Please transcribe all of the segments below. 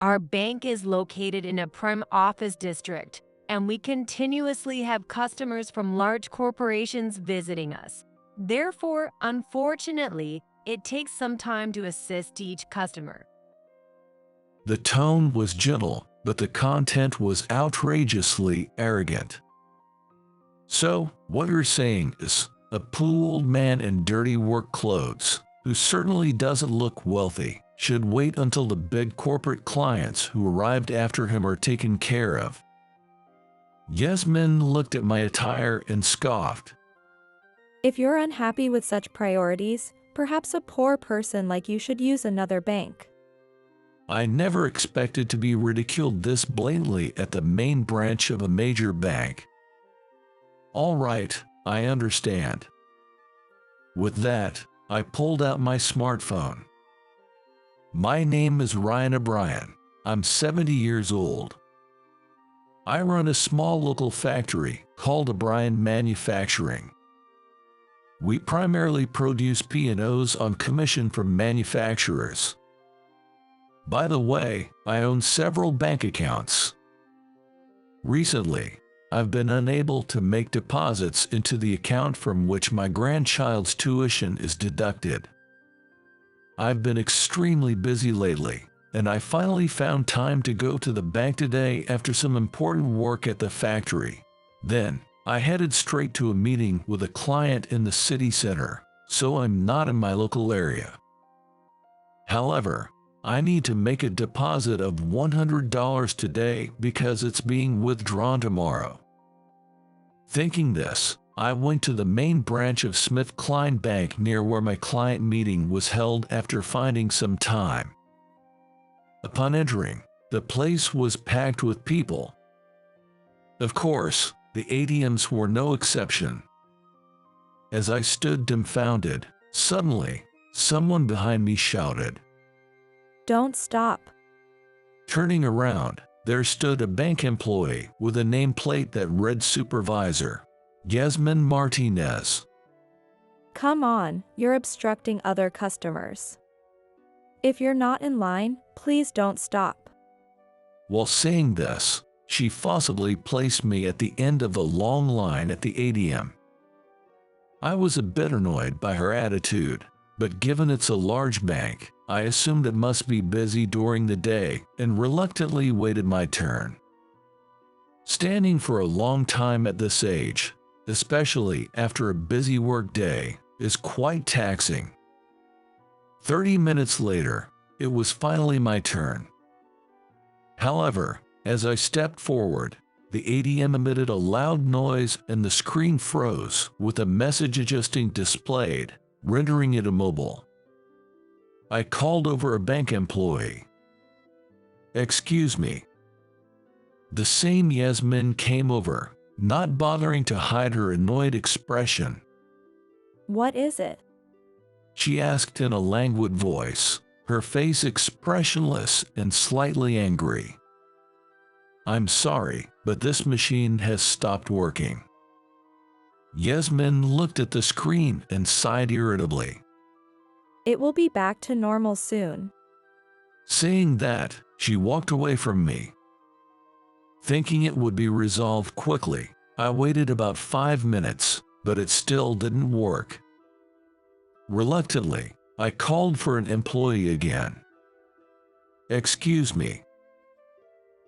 Our bank is located in a prime office district, and we continuously have customers from large corporations visiting us. Therefore, unfortunately, it takes some time to assist each customer. The tone was gentle, but the content was outrageously arrogant. So, what you're saying is, a poor old man in dirty work clothes, who certainly doesn't look wealthy, should wait until the big corporate clients who arrived after him are taken care of. Yasmin looked at my attire and scoffed. If you're unhappy with such priorities, perhaps a poor person like you should use another bank. I never expected to be ridiculed this blatantly at the main branch of a major bank. All right, I understand. With that, I pulled out my smartphone. My name is Ryan O'Brien. I'm 70 years old. I run a small local factory called O'Brien Manufacturing. We primarily produce P&Os on commission from manufacturers. By the way, I own several bank accounts. Recently, I've been unable to make deposits into the account from which my grandchild's tuition is deducted. I've been extremely busy lately, and I finally found time to go to the bank today after some important work at the factory. Then, I headed straight to a meeting with a client in the city center, so I'm not in my local area. However, I need to make a deposit of $100 today because it's being withdrawn tomorrow. Thinking this, I went to the main branch of SmithKline Bank near where my client meeting was held after finding some time. Upon entering, the place was packed with people. Of course, the ATMs were no exception. As I stood dumbfounded, suddenly, someone behind me shouted, Don't stop. Turning around, there stood a bank employee with a nameplate that read Supervisor, Yasmin Martinez. Come on, you're obstructing other customers. If you're not in line, please don't stop. While saying this, she forcibly placed me at the end of a long line at the ATM. I was a bit annoyed by her attitude, but given it's a large bank, I assumed it must be busy during the day and reluctantly waited my turn. Standing for a long time at this age, especially after a busy work day, is quite taxing. 30 minutes later, it was finally my turn. However, as I stepped forward, the ATM emitted a loud noise and the screen froze with a message adjusting displayed, rendering it immobile. I called over a bank employee. Excuse me. The same Yasmin came over, not bothering to hide her annoyed expression. What is it? She asked in a languid voice, her face expressionless and slightly angry. I'm sorry, but this machine has stopped working. Yasmin looked at the screen and sighed irritably. It will be back to normal soon. Saying that, she walked away from me. Thinking it would be resolved quickly, I waited about 5 minutes, but it still didn't work. Reluctantly, I called for an employee again. Excuse me.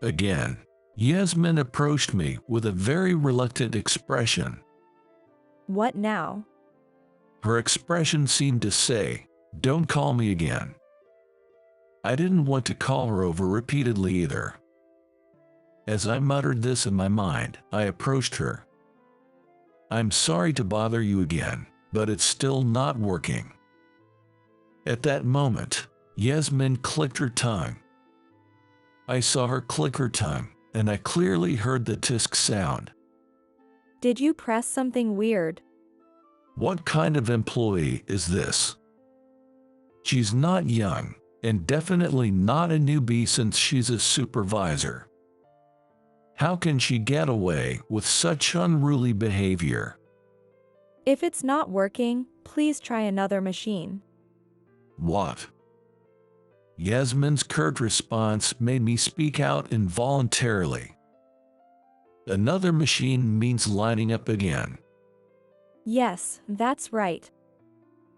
Again, Yasmin approached me with a very reluctant expression. What now? Her expression seemed to say, "Don't call me again." I didn't want to call her over repeatedly either. As I muttered this in my mind, I approached her. I'm sorry to bother you again, but it's still not working. At that moment, Yasmin clicked her tongue. I saw her click her tongue, and I clearly heard the tisk sound. Did you press something weird? What kind of employee is this? She's not young, and definitely not a newbie since she's a supervisor. How can she get away with such unruly behavior? If it's not working, please try another machine. What? Yasmin's curt response made me speak out involuntarily. Another machine means lining up again. Yes, that's right.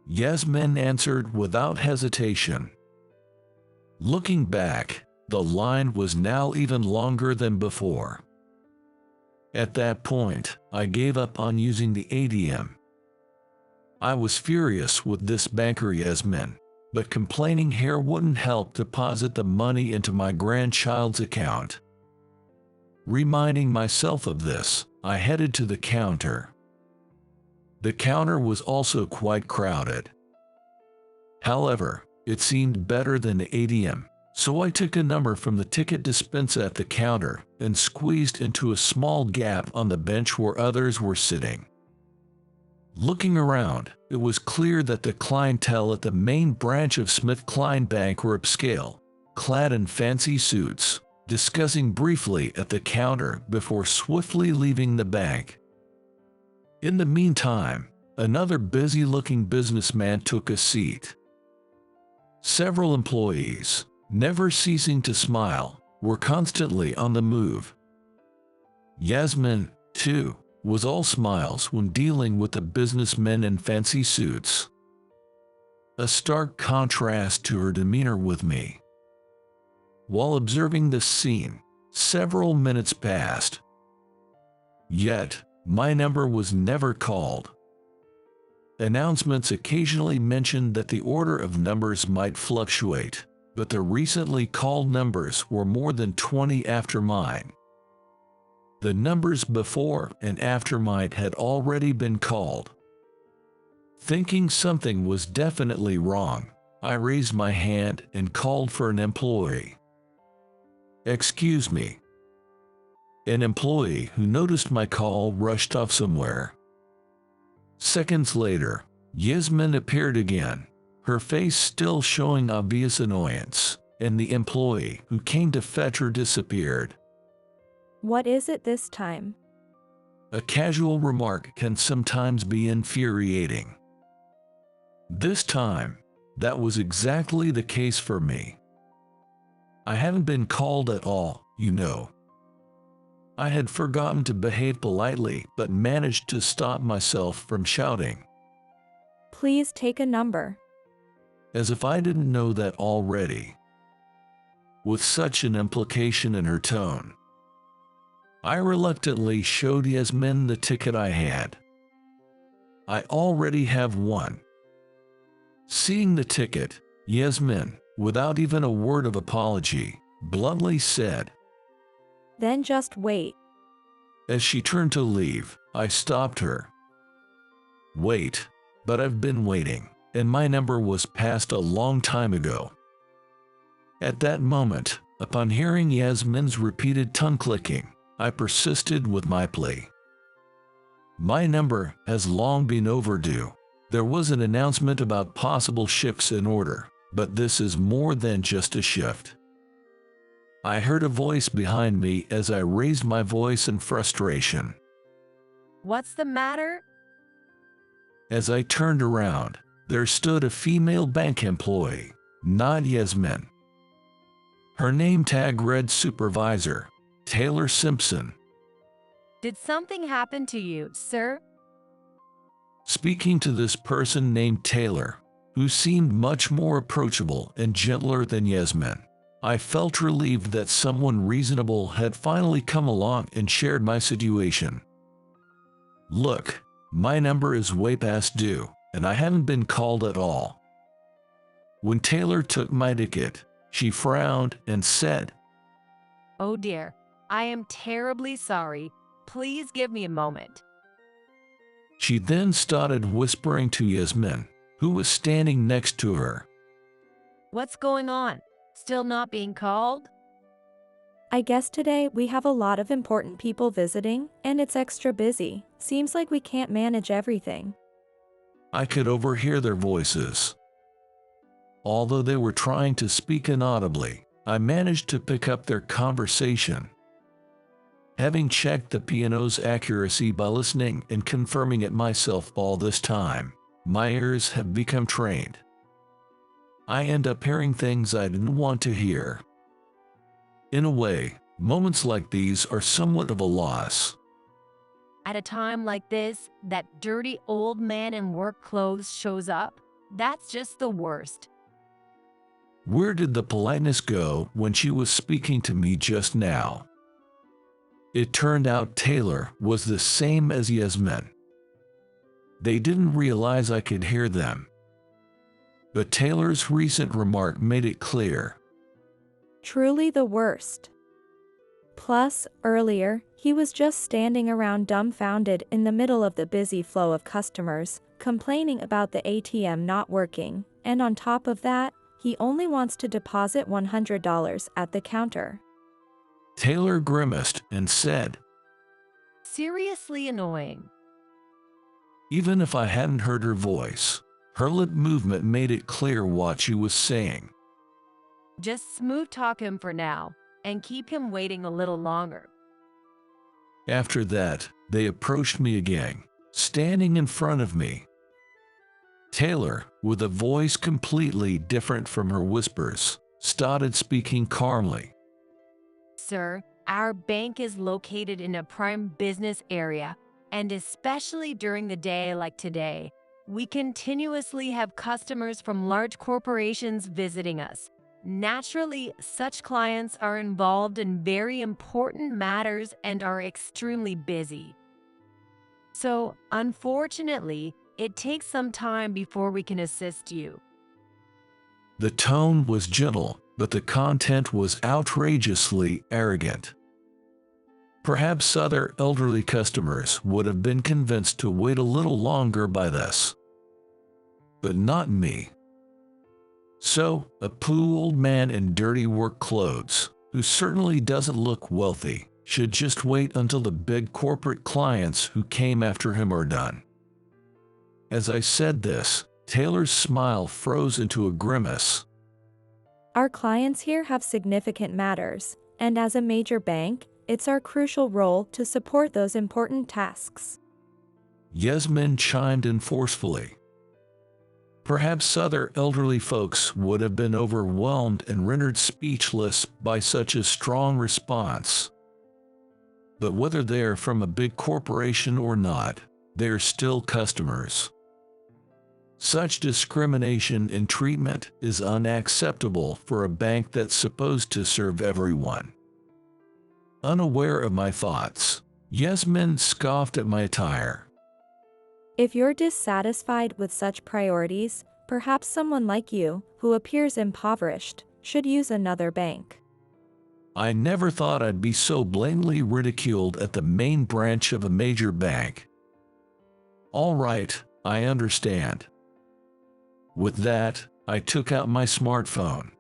Yasmin answered without hesitation. Looking back, the line was now even longer than before. At that point, I gave up on using the ATM. I was furious with this banker Yasmin, but complaining here wouldn't help deposit the money into my grandchild's account. Reminding myself of this, I headed to the counter. The counter was also quite crowded. However, it seemed better than the ATM, so I took a number from the ticket dispenser at the counter and squeezed into a small gap on the bench where others were sitting. Looking around, it was clear that the clientele at the main branch of SmithKline Bank were upscale, clad in fancy suits, discussing briefly at the counter before swiftly leaving the bank. In the meantime, another busy-looking businessman took a seat. Several employees, never ceasing to smile, were constantly on the move. Yasmin, too, was all smiles when dealing with the businessmen in fancy suits. A stark contrast to her demeanor with me. While observing this scene, several minutes passed. Yet, my number was never called. Announcements occasionally mentioned that the order of numbers might fluctuate, but the recently called numbers were more than 20 after mine. The numbers before and after mine had already been called. Thinking something was definitely wrong, I raised my hand and called for an employee. "Excuse me." An employee who noticed my call rushed off somewhere. Seconds later, Yasmin appeared again, her face still showing obvious annoyance, and the employee who came to fetch her disappeared. What is it this time? A casual remark can sometimes be infuriating. This time, that was exactly the case for me. I hadn't been called at all, you know. I had forgotten to behave politely but managed to stop myself from shouting. Please take a number. As if I didn't know that already. With such an implication in her tone, I reluctantly showed Yasmin the ticket I had. "I already have one." Seeing the ticket, Yasmin, without even a word of apology, bluntly said. Then just wait. As she turned to leave, I stopped her. "Wait, but I've been waiting, and my number was passed a long time ago." At that moment, upon hearing Yasmin's repeated tongue clicking, I persisted with my plea. "My number has long been overdue. There was an announcement about possible shifts in order, but this is more than just a shift." I heard a voice behind me as I raised my voice in frustration. What's the matter? As I turned around, there stood a female bank employee, not Yasmin. Her name tag read Supervisor, Taylor Simpson. Did something happen to you, sir? Speaking to this person named Taylor, who seemed much more approachable and gentler than Yasmin, I felt relieved that someone reasonable had finally come along and shared my situation. "Look, my number is way past due, and I haven't been called at all." When Taylor took my ticket, she frowned and said, Oh dear, I am terribly sorry. Please give me a moment. She then started whispering to Yasmin, who was standing next to her. What's going on? Still not being called? I guess today we have a lot of important people visiting, and it's extra busy. Seems like we can't manage everything. I could overhear their voices. Although they were trying to speak inaudibly, I managed to pick up their conversation. Having checked the piano's accuracy by listening and confirming it myself all this time, my ears have become trained. I end up hearing things I didn't want to hear. In a way, moments like these are somewhat of a loss. At a time like this, that dirty old man in work clothes shows up. That's just the worst. Where did the politeness go when she was speaking to me just now? It turned out Taylor was the same as Yasmin. They didn't realize I could hear them. But Taylor's recent remark made it clear. Truly the worst. Plus, earlier, he was just standing around dumbfounded in the middle of the busy flow of customers, complaining about the ATM not working, and on top of that, he only wants to deposit $100 at the counter. Taylor grimaced and said, Seriously annoying. even if I hadn't heard her voice, her lip movement made it clear what she was saying. Just smooth talk him for now, and keep him waiting a little longer. After that, they approached me again, standing in front of me. Taylor, with a voice completely different from her whispers, started speaking calmly. Sir, our bank is located in a prime business area, and especially during the day like today, we continuously have customers from large corporations visiting us. Naturally, such clients are involved in very important matters and are extremely busy. So, unfortunately, it takes some time before we can assist you. The tone was gentle, but the content was outrageously arrogant. Perhaps other elderly customers would have been convinced to wait a little longer by this. But not me. So, a poor old man in dirty work clothes, who certainly doesn't look wealthy, should just wait until the big corporate clients who came after him are done. As I said this, Taylor's smile froze into a grimace. Our clients here have significant matters, and as a major bank, it's our crucial role to support those important tasks. Yasmin chimed in forcefully. Perhaps other elderly folks would have been overwhelmed and rendered speechless by such a strong response. But whether they are from a big corporation or not, they are still customers. Such discrimination in treatment is unacceptable for a bank that's supposed to serve everyone. Unaware of my thoughts, Yasmin scoffed at my attire. If you're dissatisfied with such priorities, perhaps someone like you, who appears impoverished, should use another bank. I never thought I'd be so blatantly ridiculed at the main branch of a major bank. All right, I understand. With that, I took out my smartphone.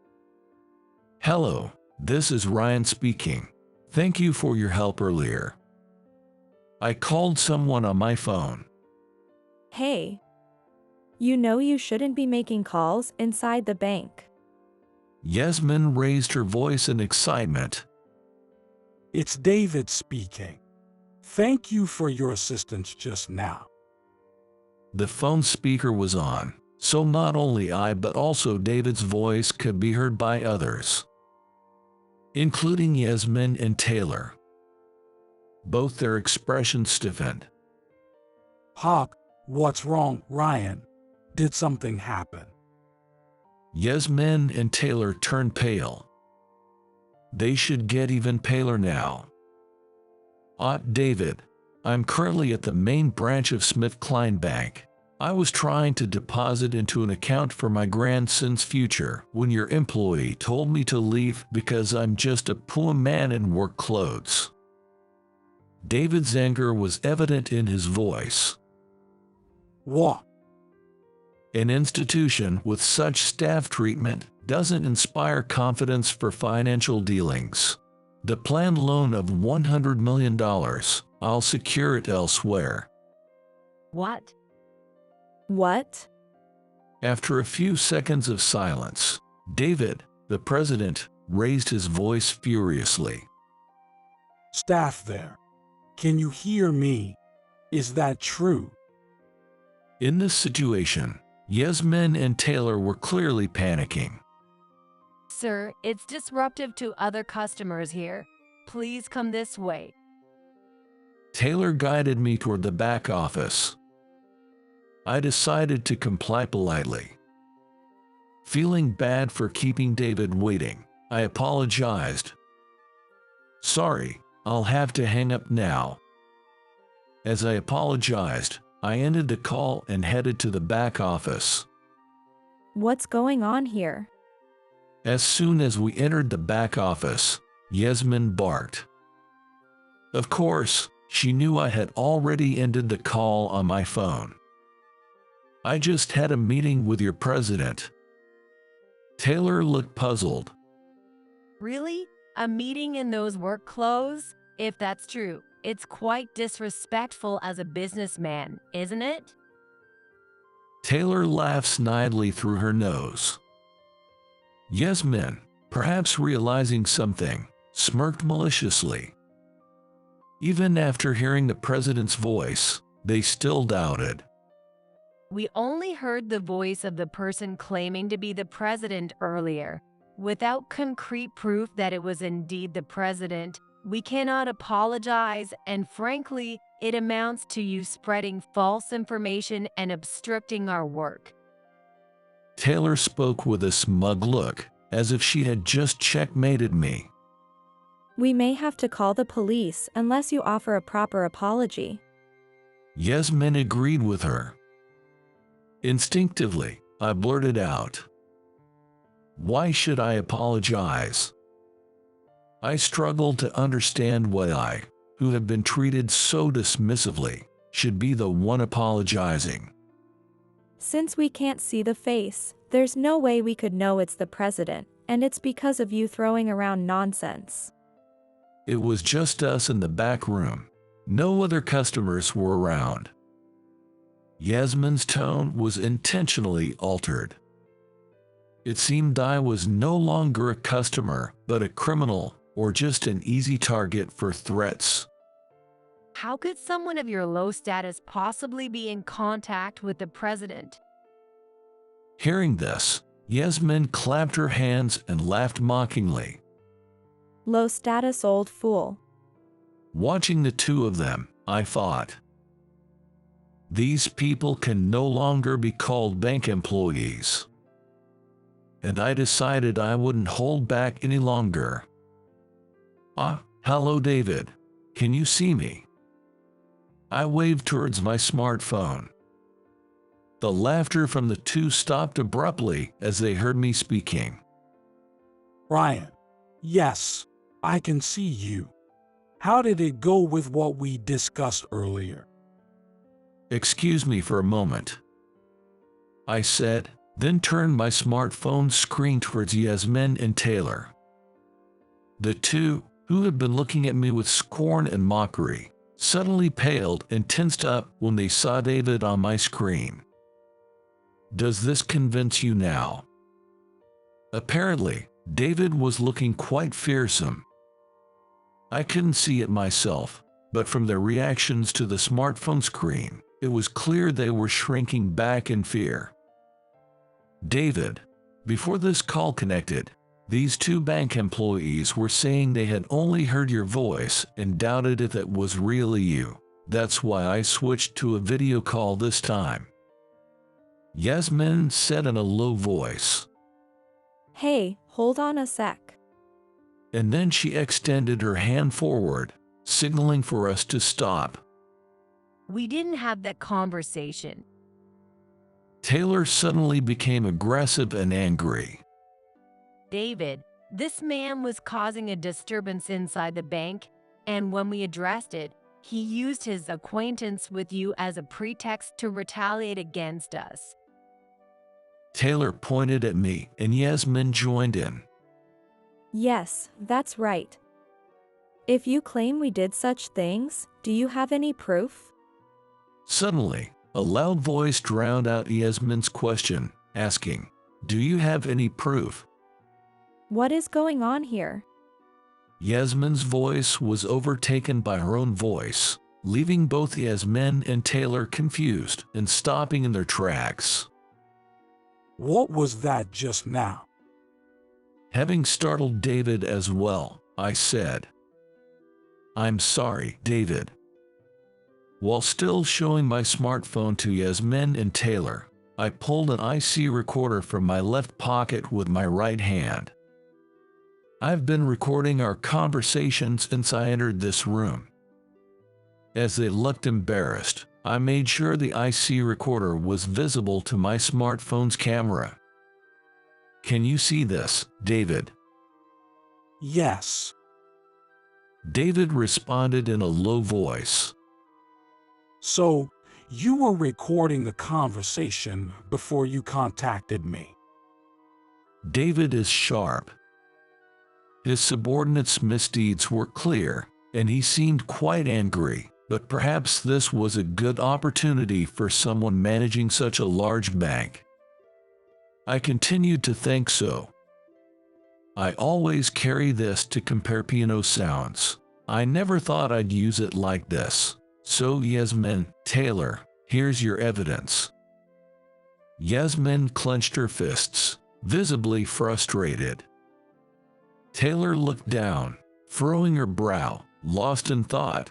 Hello, this is Ryan speaking. Thank you for your help earlier. I called someone on my phone. Hey. You know you shouldn't be making calls inside the bank. Yasmin raised her voice in excitement. It's David speaking. Thank you for your assistance just now. The phone speaker was on, so not only I but also David's voice could be heard by others, including Yasmin and Taylor. Both their expressions stiffened. Hawk, what's wrong, Ryan? Did something happen? Yasmin and Taylor turned pale. They should get even paler now. David, I'm currently at the main branch of SmithKline Bank. I was trying to deposit into an account for my grandson's future when your employee told me to leave because I'm just a poor man in work clothes. David's anger was evident in his voice. What? An institution with such staff treatment doesn't inspire confidence for financial dealings. The planned loan of $100 million, I'll secure it elsewhere. What? What? After a few seconds of silence, David, the president, raised his voice furiously. Staff there. Can you hear me? Is that true? In this situation, Yasmin and Taylor were clearly panicking. Sir, it's disruptive to other customers here. Please come this way. Taylor guided me toward the back office. I decided to comply politely. Feeling bad for keeping David waiting, I apologized. Sorry, I'll have to hang up now. As I apologized, I ended the call and headed to the back office. What's going on here? As soon as we entered the back office, Yasmin barked. Of course, she knew I had already ended the call on my phone. I just had a meeting with your president. Taylor looked puzzled. Really? A meeting in those work clothes? If that's true, it's quite disrespectful as a businessman, isn't it? Taylor laughed snidely through her nose. Yasmin, perhaps realizing something, smirked maliciously. Even after hearing the president's voice, they still doubted. We only heard the voice of the person claiming to be the president earlier. Without concrete proof that it was indeed the president, we cannot apologize, and frankly, it amounts to you spreading false information and obstructing our work. Taylor spoke with a smug look, as if she had just checkmated me. We may have to call the police unless you offer a proper apology. Yasmin agreed with her. Instinctively, I blurted out, "Why should I apologize?" I struggled to understand why I, who have been treated so dismissively, should be the one apologizing. Since we can't see the face, there's no way we could know it's the president, and it's because of you throwing around nonsense. It was just us in the back room. No other customers were around. Yasmin's tone was intentionally altered. It seemed I was no longer a customer, but a criminal, or just an easy target for threats. How could someone of your low status possibly be in contact with the president? Hearing this, Yasmin clapped her hands and laughed mockingly. Low status old fool. Watching the two of them, I thought, these people can no longer be called bank employees. And I decided I wouldn't hold back any longer. Hello David, can you see me? I waved towards my smartphone. The laughter from the two stopped abruptly as they heard me speaking. Ryan, yes, I can see you. How did it go with what we discussed earlier? Excuse me for a moment, I said, then turned my smartphone screen towards Yasmin and Taylor. The two, who had been looking at me with scorn and mockery, suddenly paled and tensed up when they saw David on my screen. Does this convince you now? Apparently, David was looking quite fearsome. I couldn't see it myself, but from their reactions to the smartphone screen, it was clear they were shrinking back in fear. David, before this call connected, these two bank employees were saying they had only heard your voice and doubted if it was really you. That's why I switched to a video call this time. Yasmin said in a low voice. Hey, hold on a sec. And then she extended her hand forward, signaling for us to stop. We didn't have that conversation. Taylor suddenly became aggressive and angry. David, this man was causing a disturbance inside the bank, and when we addressed it, he used his acquaintance with you as a pretext to retaliate against us. Taylor pointed at me, and Yasmin joined in. Yes, that's right. If you claim we did such things, do you have any proof? Suddenly, a loud voice drowned out Yasmin's question, asking, "Do you have any proof?" What is going on here? Yasmin's voice was overtaken by her own voice, leaving both Yasmin and Taylor confused and stopping in their tracks. What was that just now? Having startled David as well, I said, "I'm sorry, David." While still showing my smartphone to Yasmin and Taylor, I pulled an IC recorder from my left pocket with my right hand. I've been recording our conversation since I entered this room. As they looked embarrassed, I made sure the IC recorder was visible to my smartphone's camera. "Can you see this, David?" Yes. David responded in a low voice. So, you were recording the conversation before you contacted me. David is sharp. His subordinate's misdeeds were clear, and he seemed quite angry, but perhaps this was a good opportunity for someone managing such a large bank. I continued to think so. I always carry this to compare piano sounds. I never thought I'd use it like this. So Yasmin, Taylor, here's your evidence. Yasmin clenched her fists, visibly frustrated. Taylor looked down, furrowing her brow, lost in thought.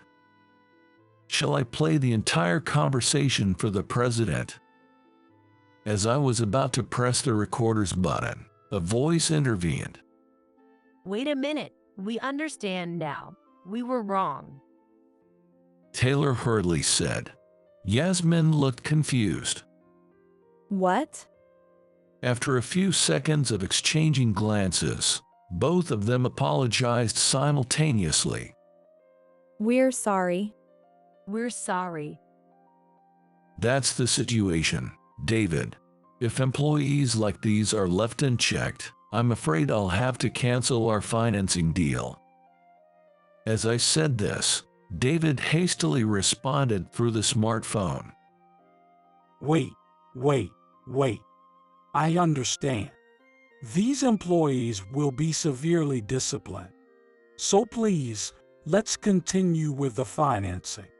Shall I play the entire conversation for the president? As I was about to press the recorder's button, a voice intervened. Wait a minute. We understand now. We were wrong. Taylor hurriedly said. Yasmin looked confused. What? After a few seconds of exchanging glances, both of them apologized simultaneously. We're sorry. We're sorry. That's the situation, David. If employees like these are left unchecked, I'm afraid I'll have to cancel our financing deal. As I said this, David hastily responded through the smartphone. Wait. I understand. These employees will be severely disciplined. So please, let's continue with the financing.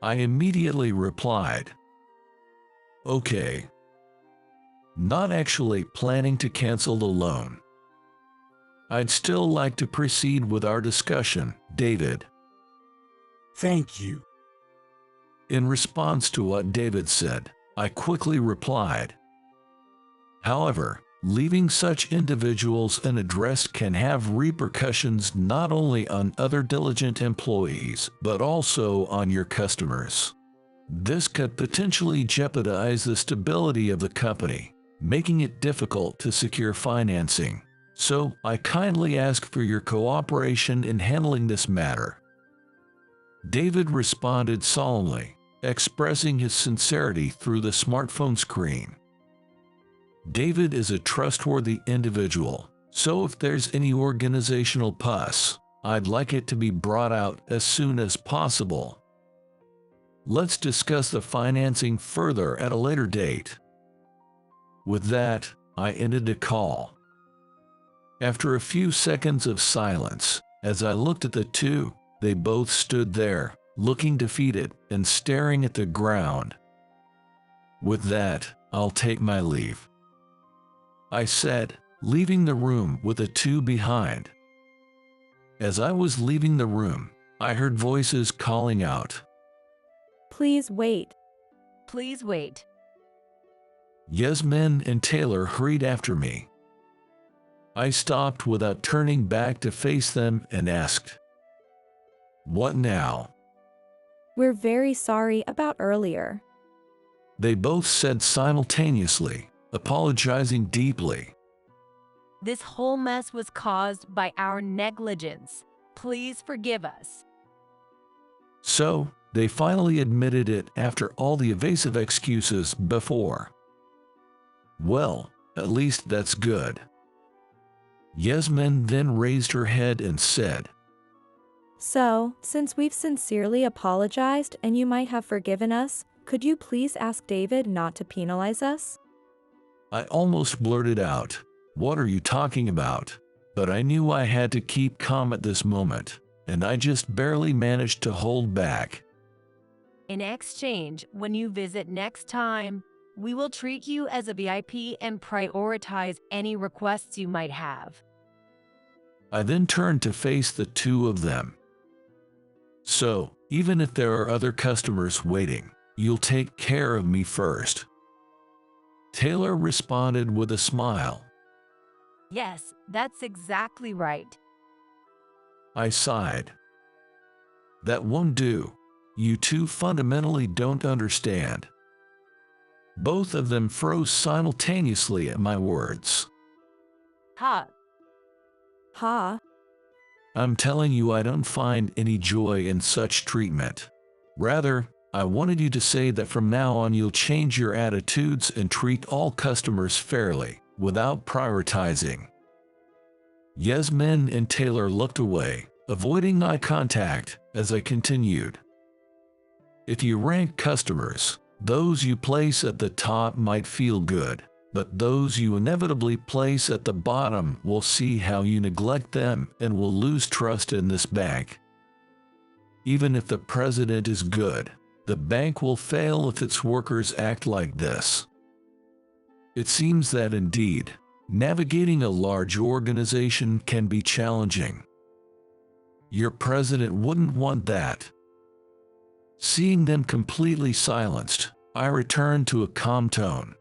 I immediately replied, "Okay." Not actually planning to cancel the loan. I'd still like to proceed with our discussion, David. Thank you. In response to what David said, I quickly replied, "However, leaving such individuals unaddressed can have repercussions not only on other diligent employees, but also on your customers. This could potentially jeopardize the stability of the company, making it difficult to secure financing. So, I kindly ask for your cooperation in handling this matter." David responded solemnly, expressing his sincerity through the smartphone screen. David is a trustworthy individual, so if there's any organizational pus, I'd like it to be brought out as soon as possible. Let's discuss the financing further at a later date. With that, I ended the call. After a few seconds of silence, as I looked at the two, they both stood there, looking defeated and staring at the ground. With that, I'll take my leave, I said, leaving the room with the two behind. As I was leaving the room, I heard voices calling out, Please wait. Please wait. Yasmin and Taylor hurried after me. I stopped without turning back to face them and asked, "What now?" We're very sorry about earlier. They both said simultaneously, apologizing deeply. This whole mess was caused by our negligence. Please forgive us. So, they finally admitted it after all the evasive excuses before. Well, at least that's good. Yasmin then raised her head and said, So, since we've sincerely apologized and you might have forgiven us, could you please ask David not to penalize us? I almost blurted out, "What are you talking about?" But I knew I had to keep calm at this moment, and I just barely managed to hold back. In exchange, when you visit next time, We will treat you as a VIP and prioritize any requests you might have. I then turned to face the two of them. So, even if there are other customers waiting, you'll take care of me first. Taylor responded with a smile. Yes, that's exactly right. I sighed. That won't do. You two fundamentally don't understand. Both of them froze simultaneously at my words. Ha! Ha. I'm telling you, I don't find any joy in such treatment. Rather, I wanted you to say that from now on you'll change your attitudes and treat all customers fairly, without prioritizing. Yasmin and Taylor looked away, avoiding eye contact, as I continued. If you rank customers, those you place at the top might feel good, but those you inevitably place at the bottom will see how you neglect them and will lose trust in this bank. Even if the president is good, the bank will fail if its workers act like this. It seems that indeed, navigating a large organization can be challenging. Your president wouldn't want that. Seeing them completely silenced, I returned to a calm tone.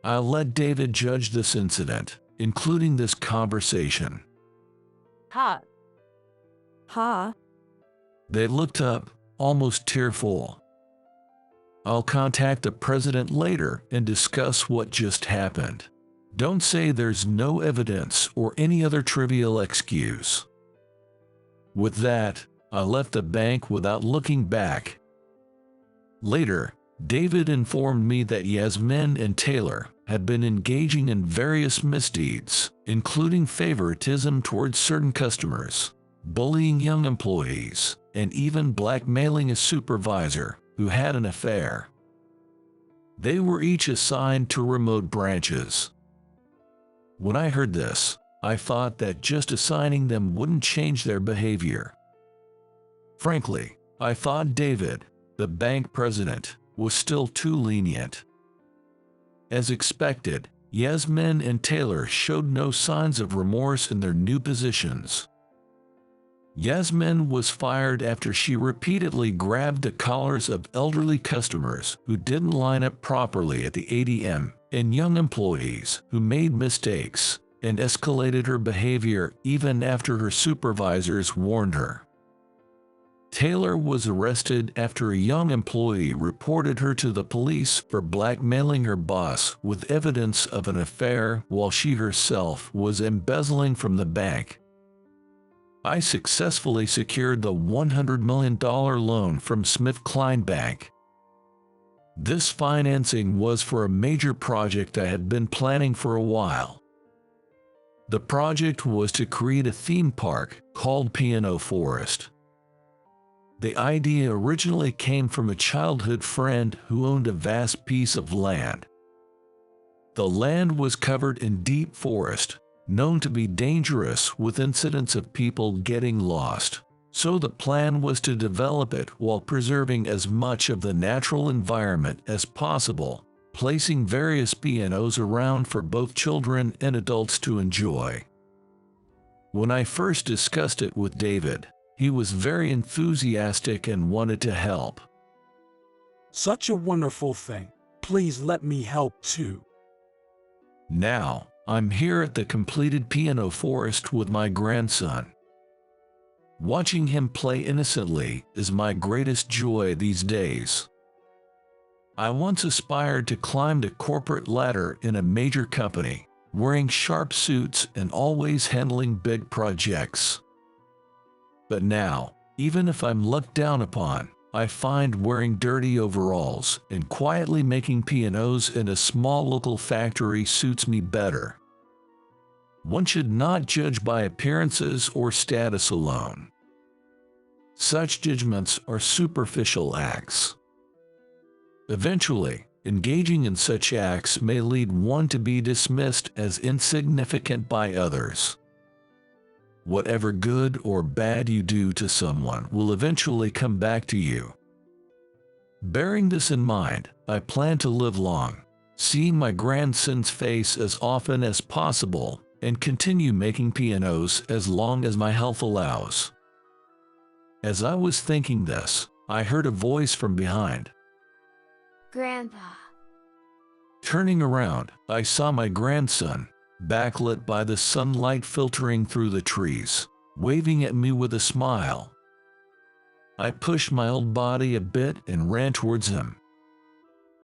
I'll let David judge this incident, including this conversation. Ha! Ha. They looked up, almost tearful. I'll contact the president later and discuss what just happened. Don't say there's no evidence or any other trivial excuse. With that, I left the bank without looking back. Later, David informed me that Yasmin and Taylor had been engaging in various misdeeds, including favoritism towards certain customers, bullying young employees, and even blackmailing a supervisor who had an affair. They were each assigned to remote branches. When I heard this, I thought that just assigning them wouldn't change their behavior. Frankly, I thought David, the bank president, was still too lenient. As expected, Yasmin and Taylor showed no signs of remorse in their new positions. Yasmin was fired after she repeatedly grabbed the collars of elderly customers who didn't line up properly at the ATM and young employees who made mistakes, and escalated her behavior even after her supervisors warned her. Taylor was arrested after a young employee reported her to the police for blackmailing her boss with evidence of an affair while she herself was embezzling from the bank. I successfully secured the $100 million loan from SmithKline Bank. This financing was for a major project I had been planning for a while. The project was to create a theme park called Piano Forest. The idea originally came from a childhood friend who owned a vast piece of land. The land was covered in deep forest, known to be dangerous with incidents of people getting lost, so the plan was to develop it while preserving as much of the natural environment as possible, placing various pianos around for both children and adults to enjoy. When I first discussed it with David, he was very enthusiastic and wanted to help. Such a wonderful thing. Please let me help too. Now, I'm here at the completed piano forest with my grandson. Watching him play innocently is my greatest joy these days. I once aspired to climb the corporate ladder in a major company, wearing sharp suits and always handling big projects. But now, even if I'm looked down upon, I find wearing dirty overalls and quietly making pianos in a small local factory suits me better. One should not judge by appearances or status alone. Such judgments are superficial acts. Eventually, engaging in such acts may lead one to be dismissed as insignificant by others. Whatever good or bad you do to someone will eventually come back to you. Bearing this in mind, I plan to live long, seeing my grandson's face as often as possible, and continue making pianos as long as my health allows. As I was thinking this, I heard a voice from behind. Grandpa. Turning around, I saw my grandson, backlit by the sunlight filtering through the trees, waving at me with a smile. I pushed my old body a bit and ran towards him.